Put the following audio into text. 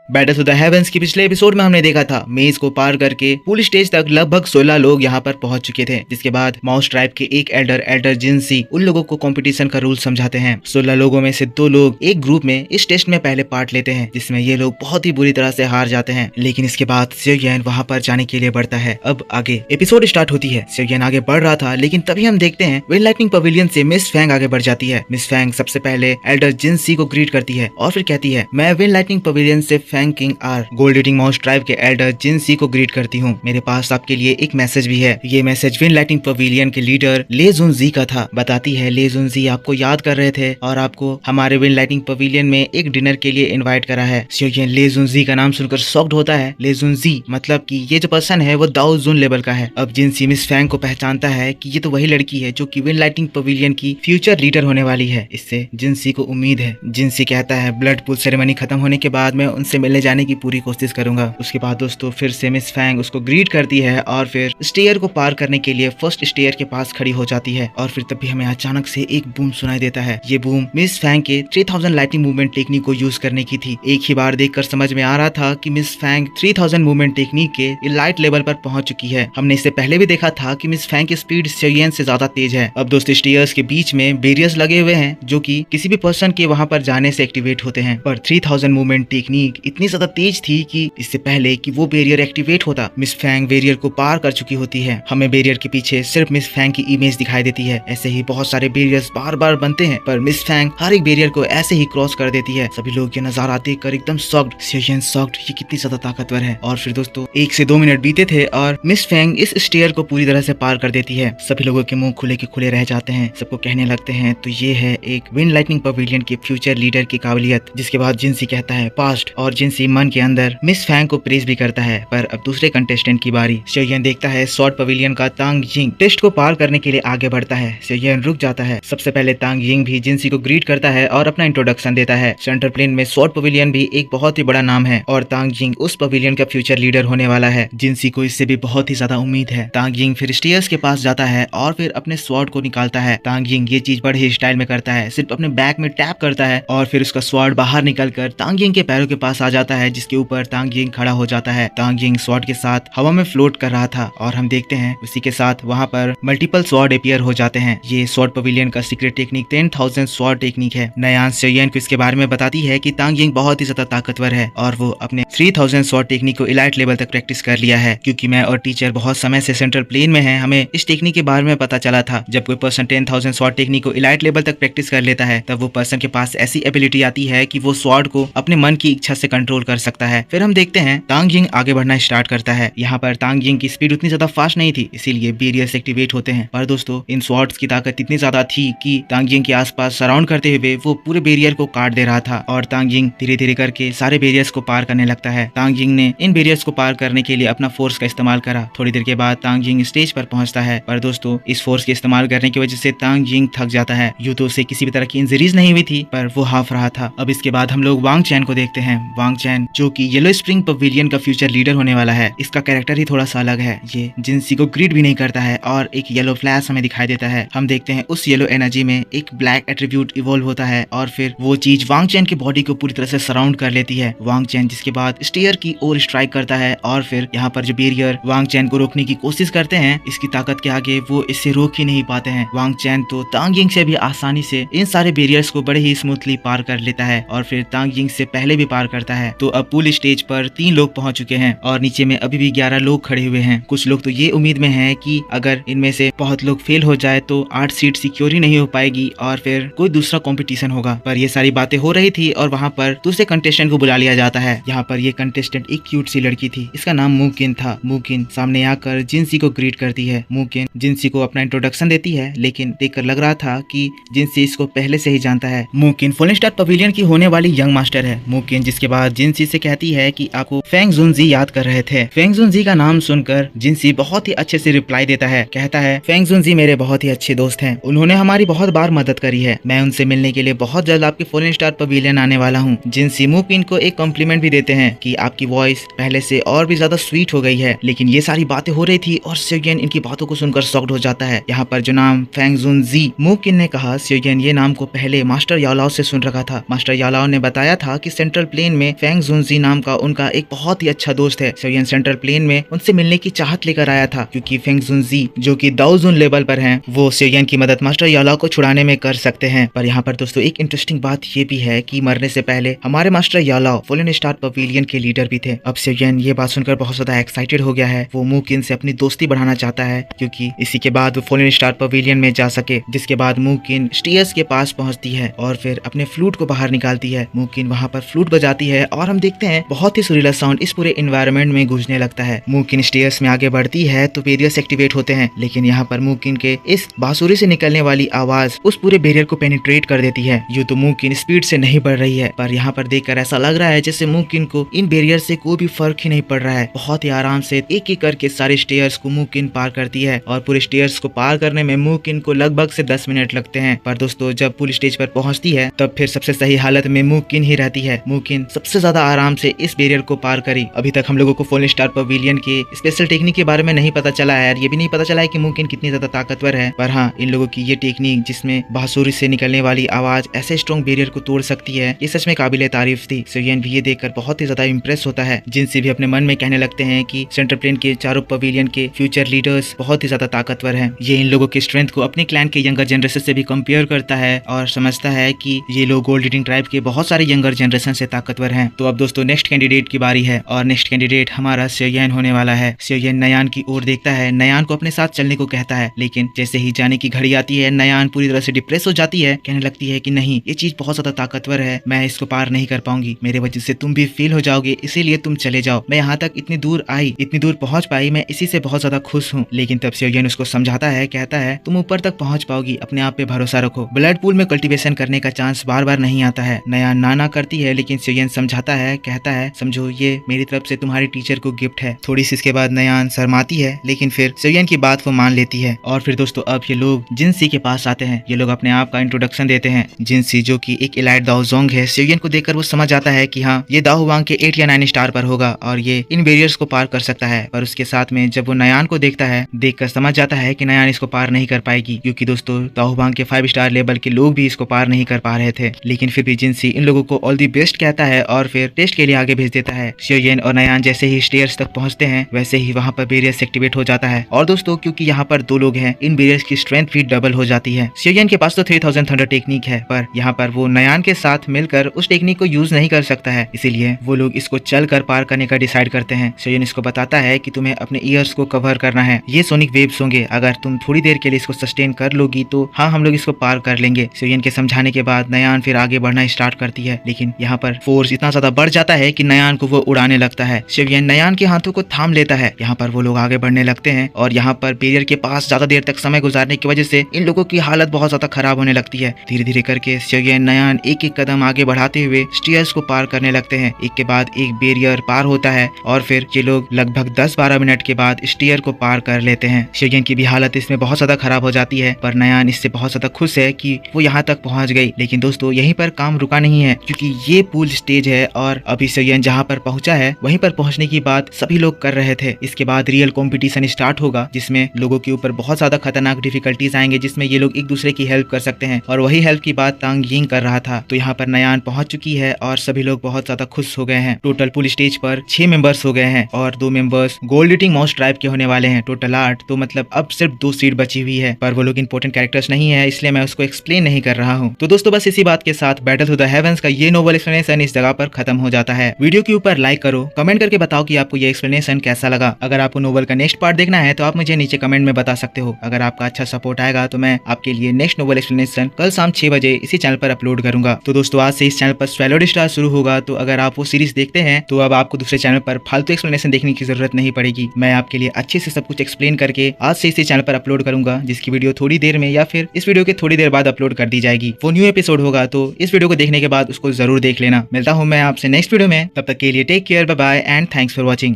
Battle of the heavens के पिछले episode में हमने देखा था मेज को पार करके पुल स्टेज तक लगभग 16 लोग यहाँ पर पहुंच चुके थे, जिसके बाद माउस ट्राइब के एक एल्डर जिनसी उन लोगों को कंपटीशन का रूल समझाते हैं। 16 लोगों में से 2 लोग एक ग्रुप में इस टेस्ट में पहले पार्ट लेते हैं, जिसमें ये लोग बहुत ही बुरी तरह से हार जाते हैं। लेकिन इसके बाद सियोयन वहाँ पर जाने के लिए बढ़ता है। अब आगे एपिसोड स्टार्ट होती है। सियोयन आगे बढ़ रहा था, लेकिन तभी हम देखते हैं विंड लाइटनिंग पवेलियन से मिस फैंग आगे बढ़ जाती है। मिस फैंग सबसे पहले एल्डर जिनसी को ग्रीट करती है और फिर कहती है, मैं विंड लाइटनिंग पवेलियन से Fang King or Gold Eating Mouse Tribe के एल्डर जिनसी को ग्रीट करती हूँ। मेरे पास आपके लिए एक मैसेज भी है। ये मैसेज विंड लाइटनिंग पवेलियन के लीडर ले जुनजी का था। बताती है ले जुनजी आपको याद कर रहे थे और आपको हमारे विंड लाइटनिंग पवेलियन में एक डिनर के लिए इनवाइट करा है। सियोयन ले जुनजी का नाम सुनकर शॉक्ड होता है। ले जुनजी मतलब कि ये जो पर्सन है वो दाओ जुन लेवल का है। अब जिनसी मिस फैंग को पहचानता है कि ये तो वही लड़की है जो कि विंड लाइटनिंग पवेलियन की फ्यूचर लीडर होने वाली है। इससे जिनसी को उम्मीद है। जिनसी कहता है ब्लड पूल सेरेमनी खत्म होने के बाद मैं उनसे मिलने जाने की पूरी कोशिश करूंगा। उसके बाद दोस्तों फिर से मिस फैंग उसको ग्रीट करती है और फिर स्टेयर को पार करने के लिए फर्स्ट स्टेयर के पास खड़ी हो जाती है। और फिर तभी हमें अचानक से एक बूम सुनाई देता है। ये बूम मिस फैंग के 3000 लाइटिंग मूवमेंट टेक्निक को यूज करने की थी। एक ही बार देखकर समझ में आ रहा था कि मिस फैंग 3000 मूवमेंट टेक्निक के लाइट लेवल पर पहुंच चुकी है। हमने इससे पहले भी देखा था कि मिस फैंग की स्पीड सियोयन से ज्यादा तेज है। अब दोस्तों स्टेयर्स के बीच में बैरियर्स लगे हुए हैं जो कि किसी भी पर्सन के वहां पर जाने से एक्टिवेट होते हैं, पर 3000 मूवमेंट टेक्निक इतनी ज्यादा तेज थी कि इससे पहले कि वो बैरियर एक्टिवेट होता मिस फैंग बैरियर को पार कर चुकी होती है। हमें बैरियर के पीछे सिर्फ मिस फैंग की इमेज दिखाई देती है। ऐसे ही बहुत सारे बैरियर्स बार बार बनते हैं, पर मिस फैंग हर एक बैरियर को ऐसे ही क्रॉस कर देती है। सभी लोग ये नजारा देखकर एकदम शॉक्ड। सियोयन शॉक्ड, ये कितनी ज्यादा ताकतवर है। और फिर दोस्तों 1 से 2 मिनट बीते थे और मिस फैंग इस स्टेयर को पूरी तरह से पार कर देती है। सभी लोगों के मुंह खुले के खुले रह जाते हैं। सबको कहने लगते हैं तो ये है एक विंड लाइटनिंग पवेलियन के फ्यूचर लीडर की काबिलियत। जिसके बाद जिनसी कहता है पास्ट, और जिनसी मन के अंदर मिस फैंग को प्रेज भी करता है। पर अब दूसरे कंटेस्टेंट की बारी। सियोयन देखता है शॉर्ट पवेलियन का तांग यिंग टेस्ट को पार करने के लिए आगे बढ़ता है। सियोयन रुक जाता है। सबसे पहले तांग यिंग भी जिनसी को ग्रीट करता है और अपना इंट्रोडक्शन देता है। सेंट्रल प्लेन में शॉर्ट पवेलियन भी एक बहुत ही बड़ा नाम है और तांग यिंग उस पवेलियन का फ्यूचर लीडर होने वाला है। जिनसी को इससे भी बहुत ही ज्यादा उम्मीद है। तांग यिंग फिर स्टेयर्स के पास जाता है और फिर अपने स्वॉर्ड को निकालता है। तांग यिंग ये चीज बड़े ही स्टाइल में करता है। सिर्फ अपने बैक में टैप करता है और फिर उसका स्वॉर्ड बाहर निकलकर तांग यिंग के पैरों के पास आ जाता है, जिसके ऊपर तांग यिंग खड़ा हो जाता है। तांग यिंग स्वॉर्ड के साथ हवा में फ्लोट कर रहा था और हम देखते हैं उसी के साथ वहां पर मल्टीपल स्वॉर्ड अपीयर हो जाते हैं। ये स्वॉर्ड पवेलियन का सीक्रेट टेक्निक 10,000 स्वॉर्ड टेक्निक है। नयान सियोयन को इसके बारे में बताती है कि तांग यिंग बहुत ही ज्यादा ताकतवर है और वो अपने 3000 स्वॉर्ड टेक्निक को इलाइट लेवल तक प्रैक्टिस कर लिया है। क्योंकि मैं और टीचर बहुत समय से सेंट्रल प्लेन में है, हमें इस टेक्निक के बारे में पता चला था। जब कोई पर्सन 10,000 स्वॉर्ड टेक्निक को इलाइट लेवल तक प्रैक्टिस कर लेता है तब वो पर्सन के पास ऐसी एबिलिटी आती है कि वो स्वॉर्ड को अपने मन की इच्छा से कंट्रोल कर सकता है। फिर हम देखते हैं तांग यिंग आगे बढ़ना स्टार्ट करता है। यहाँ पर तांग यिंग की स्पीड उतनी ज्यादा फास्ट नहीं थी, इसीलिए बैरियर्स एक्टिवेट होते हैं। पर दोस्तों इन स्वॉर्ड्स की ताकत इतनी ज्यादा थी कि तांग यिंग के आसपास सराउंड करते हुए वो पूरे बैरियर को काट दे रहा था और तांग यिंग धीरे धीरे करके सारे बैरियर्स को पार करने लगता है। तांग यिंग ने इन बैरियर्स को पार करने के लिए अपना फोर्स का इस्तेमाल करा। थोड़ी देर के बाद तांग यिंग स्टेज पर पहुंचता है, पर दोस्तों इस फोर्स के इस्तेमाल करने की वजह से तांग यिंग थक जाता है। यूं तो उसे किसी भी तरह की इंजरीज नहीं हुई थी, पर वो हाफ रहा था। अब इसके बाद हम लोग वांग चैन को देखते हैं। वांग चैन जो कि येलो स्प्रिंग पवेलियन का फ्यूचर लीडर होने वाला है। इसका कैरेक्टर ही थोड़ा सा अलग है। ये जिनसी को ग्रीट भी नहीं करता है और एक येलो फ्लैश हमें दिखाई देता है। हम देखते हैं उस येलो एनर्जी में एक ब्लैक एट्रीब्यूट इवॉल्व होता है और फिर वो चीज वांग चैन की बॉडी को पूरी तरह से सराउंड कर लेती है। वांग चैन जिसके बाद स्टेयर की ओर स्ट्राइक करता है और फिर यहाँ पर जो बैरियर वांग चैन को रोकने की कोशिश करते हैं, इसकी ताकत के आगे वो इससे रोक ही नहीं पाते हैं। वांग चैन तो तांग यिंग से भी आसानी से इन सारे बैरियर्स को बड़े ही स्मूथली पार कर लेता है और फिर तांग यिंग से पहले भी पार करता है। तो अब पूल स्टेज पर 3 लोग पहुंच चुके हैं और नीचे में अभी भी 11 लोग खड़े हुए हैं। कुछ लोग तो ये उम्मीद में हैं कि अगर इनमें से बहुत लोग फेल हो जाए तो 8 सीट सिक्योर ही नहीं हो पाएगी और फिर कोई दूसरा कंपटीशन होगा। पर ये सारी बातें हो रही थी और वहाँ पर दूसरे कंटेस्टेंट को बुला लिया जाता है। यहाँ पर ये कंटेस्टेंट एक क्यूट सी लड़की थी। इसका नाम मुकिन था। मुकिन सामने आकर जिनसी को ग्रीट करती है। मुकिन जिनसी को अपना इंट्रोडक्शन देती है, लेकिन देखकर लग रहा था कि जिनसी इसको पहले से ही जानता है। मुकिन फुल स्टार पवेलियन की होने वाली यंग मास्टर है। मुकिन जिसके बाद जिनसी से कहती है कि आपको फेंग जुनजी याद कर रहे थे। फेंग जुनजी का नाम सुनकर जिनसी बहुत ही अच्छे से रिप्लाई देता है। कहता है फेंग जुनजी मेरे बहुत ही अच्छे दोस्त हैं। उन्होंने हमारी बहुत बार मदद करी है। मैं उनसे मिलने के लिए बहुत जल्द आपके फुल स्टार पवेलियन आने वाला हूँ। जिनसी मुकिन को एक कॉम्प्लीमेंट भी देते हैं कि आपकी वॉइस पहले से और भी ज्यादा स्वीट हो गई है। लेकिन ये सारी बातें हो रही थी और सियोयन इनकी बातों को सुनकर शॉक्ड हो जाता है। यहाँ पर जो नाम फेंग जुनजी मुकिन ने कहा, सियोयन ये नाम को पहले मास्टर यालाओ से सुन रखा था। मास्टर यालाओ ने बताया था कि सेंट्रल प्लेन में फेंग जुनजी नाम का उनका एक बहुत ही अच्छा दोस्त है। सोयन सेंट्रल प्लेन में उनसे मिलने की चाहत लेकर आया था क्योंकि फेंग जुनजी जो कि दाओजुन लेवल पर हैं, वो सोयन की मदद मास्टर यालाओ को छुड़ाने में कर सकते हैं। पर यहाँ पर दोस्तों एक इंटरेस्टिंग बात ये भी है कि मरने से पहले हमारे मास्टर यालाओ फॉलन स्टार पवेलियन के लीडर भी थे। अब सोयन ये बात सुनकर बहुत ज्यादा एक्साइटेड हो गया है। वो मू किन से अपनी दोस्ती बढ़ाना चाहता है क्योंकि इसी के बाद वो फॉलन स्टार पवेलियन में जा सके। जिसके बाद मू किन स्टीयर्स के पास पहुंचती है और फिर अपने फ्लूट को बाहर निकालती है। मू किन वहां पर फ्लूट बजाती है और हम देखते हैं बहुत ही सुरीला साउंड इस पूरे एनवायरनमेंट में गूंजने लगता है। मू किन स्टीयर्स में आगे बढ़ती है तो बैरियर्स एक्टिवेट होते हैं, लेकिन यहाँ पर मू किन के इस बांसुरी से निकलने वाली आवाज उस पूरे बैरियर को पेनिट्रेट कर देती है। यूं तो मू किन स्पीड से नहीं बढ़ रही है, पर यहाँ पर देखकर ऐसा लग रहा है जैसे मू किन को इन बैरियर से कोई भी फर्क ही नहीं पड़ रहा है। बहुत ही आराम से एक एक करके सारे स्टेयर्स को मू किन पार करती है और पूरे स्टेयर्स को पार करने में मू किन को लगभग से 10 मिनट लगते हैं। पर दोस्तों जब पुल स्टेज पर पहुंचती है तब फिर सबसे सही हालत में मू किन ही रहती है। मू किन सबसे ज्यादा आराम से इस बैरियर को पार करी। अभी तक हम लोगों को फॉलन स्टार पवेलियन के स्पेशल टेक्निक के बारे में नहीं पता चला है, ये भी नहीं पता चला है कि मू किन कितनी ज्यादा ताकतवर है। पर हाँ, इन लोगों की ये टेक्निक जिसमें बांसुरी से निकलने वाली आवाज ऐसे स्ट्रॉन्ग बैरियर को तोड़ सकती है, ये सच में काबिले तारीफ थी। सोयन भी ये देखकर बहुत ही ज्यादा इम्प्रेस होता है, जिनसे भी अपने मन में कहने लगते हैं कि सेंट्रल प्लेन के चारों पवेलियन के फ्यूचर लीडर्स बहुत ही ज्यादा ताकतवर हैं। ये इन लोगों की स्ट्रेंथ को अपने क्लैन के यंगर जनरेशन से भी कंपेयर करता है और समझता है कि ये लोग गोल्ड ईटिंग ट्राइब के बहुत सारे यंगर जनरेशन से ताकतवर हैं। तो अब दोस्तों नेक्स्ट कैंडिडेट की बारी है और नेक्स्ट कैंडिडेट हमारा सोयन होने वाला है। सोयन नयान की ओर देखता है, नयान को अपने साथ चलने को कहता है, लेकिन जैसे ही जाने की घड़ी आती है नयान पूरी तरह से डिप्रेस हो जाती है। कहने लगती है कि नहीं, ये चीज बहुत ज्यादा ताकतवर है, मैं इसको पार नहीं कर पाऊंगी, मेरे वजह से तुम भी फेल हो जाओगे, इसीलिए तुम चले जाओ। मैं यहाँ तक इतनी दूर आई, इतनी दूर पहुंच पाई, मैं इसी से बहुत ज्यादा खुश हूँ। लेकिन तब सोयन उसको समझाता है, कहता है तुम ऊपर तक पहुंच पाओगी, अपने आप पे भरोसा रखो, ब्लड पूल में कल्टीवेशन करने का चांस बार बार नहीं आता है। नयान नाना करती है, लेकिन सोयन समझाता है, कहता है समझो ये मेरी तरफ से तुम्हारी टीचर को गिफ्ट है। थोड़ी सी इसके बाद नयान शर्माती है, लेकिन फिर सोयन की बात वो मान लेती है। और फिर दोस्तों अब ये लोग जिनसी के पास आते हैं। ये लोग अपने आप का इंट्रोडक्शन देते हैं। जिनसी जो कि एक एलाइट दाओजोंग है, सोयन को देखकर वो समझ आता है कि हाँ, ये दाओ हुआंग के 8 या 9 स्टार पर होगा और ये इन बैरियर्स को पार कर सकता है। पर उसके साथ में जब वो नयान को देखता है, देखकर समझ जाता है कि नयान इसको पार नहीं कर पाएगी, क्योंकि दोस्तों दाओ हुआंग के 5 स्टार लेवल के लोग भी इसको पार नहीं कर पा रहे थे। लेकिन फिर भी जिनसी इन लोगों को ऑल दी बेस्ट कहता है और फिर टेस्ट के लिए आगे भेज देता है। सोयन और नयान जैसे ही स्टेयर्स तक पहुंचते हैं, वैसे ही वहां पर बैरियर्स एक्टिवेट हो जाता है। और दोस्तों क्योंकि यहाँ पर 2 लोग हैं, इन बैरियर्स की स्ट्रेंथ भी डबल हो जाती है। सोयन के पास तो 3000 थंडर टेक्निक है, पर यहाँ पर वो नयान के साथ मिलकर उस टेक्निक को यूज नहीं कर सकता है, इसीलिए वो लोग इसको चल कर पार करने का डिसाइड करते हैं। सोयन इसको बताता है कि तुम्हें अपने ईयर्स को कवर करना है, ये सोनिक वेव्स होंगे, अगर तुम थोड़ी देर के लिए इसको सस्टेन कर लोगी तो हाँ, हम लोग इसको पार कर लेंगे। सोयन के समझाने के बाद नयान फिर आगे बढ़ना स्टार्ट करती है, लेकिन यहाँ पर फोर्स इतना ज्यादा बढ़ जाता है कि नयान को वो उड़ाने लगता है। सोयन नयान के हाथों को थाम लेता है। यहाँ पर वो लोग आगे बढ़ने लगते हैं और यहाँ पर बैरियर के पास ज्यादा देर तक समय गुजारने की वजह से इन लोगों की हालत बहुत ज्यादा खराब होने लगती है। धीरे धीरे करके सोयन नयान एक एक कदम आगे बढ़ाते हुए स्टीयर्स को पार करने लगते हैं। एक के बाद एक बैरियर पार होता है और फिर ये लोग लगभग 10-12 मिनट के बाद स्टीयर को पार कर लेते हैं। सोयन की भी हालत इसमें बहुत ज्यादा खराब हो जाती है, पर नयान इससे बहुत ज्यादा खुश है कि वो यहाँ तक पहुंच गई। लेकिन दोस्तों यहीं पर काम रुका नहीं है, क्योंकि ये पूल स्टेज है और अभी सोयन जहाँ पर पहुंचा है वहीं पर पहुंचने की बात सभी लोग कर रहे थे। इसके बाद रियल कंपटीशन स्टार्ट होगा, जिसमें लोगों के ऊपर बहुत ज्यादा खतरनाक डिफिकल्टीज आएंगे, जिसमें ये लोग एक दूसरे की हेल्प कर सकते हैं। और वही हेल्प की बात तांग यिंग कर रहा था। तो यहाँ पर नयान पहुंच चुकी है और सभी लोग बहुत ज्यादा खुश हो गए हैं। टोटल पूल स्टेज पर 6 मेंबर्स हो गए हैं और 2 members gold Eating Mouse Tribe के होने वाले हैं। टोटल 8, तो मतलब अब सिर्फ 2 सीट बची हुई है, पर वो लोग इंपॉर्टेंट कैरेक्टर्स नहीं है, इसलिए मैं उसको एक्सप्लेन नहीं कर रहा हूँ। तो दोस्तों बस इसी बात के साथ बैटल टू द हेवंस का ये नोवेल एक्सप्लेनेशन इस जगह पर खत्म हो जाता है। वीडियो के ऊपर लाइक करो, कमेंट करके बताओ कि आपको ये एक्सप्लेनेशन कैसा लगा। अगर आपको नोवेल का नेक्स्ट पार्ट देखना है तो आप मुझे नीचे कमेंट में बता सकते हो। अगर आपका अच्छा सपोर्ट आएगा तो मैं आपके लिए नेक्स्ट नोवेल एक्सप्लेनेशन कल शाम 6 बजे इसी चैनल पर अपलोड करूंगा। तो दोस्तों आज से इस चैनल पर स्वैलोड स्टार शुरू होगा, तो अगर आप वो सीरीज देखते हैं तो अब आपको दूसरे चैनल पर फालतू एक्सप्लेनेशन देखने की जरूरत नहीं पड़ेगी। मैं आपके लिए अच्छे से सब कुछ एक्सप्लेन करके आज से इसी चैनल पर अपलोड करूंगा, जिसकी वीडियो थोड़ी देर में या फिर इस वीडियो के थोड़ी देर बाद अपलोड कर दी जाएगी। वो न्यू एपिसोड होगा, तो इस वीडियो को देखने के बाद उसको जरूर देख लेना। मिलता हूँ मैं आपसे नेक्स्ट वीडियो में, तब तक के लिए take care, bye bye and thanks for watching.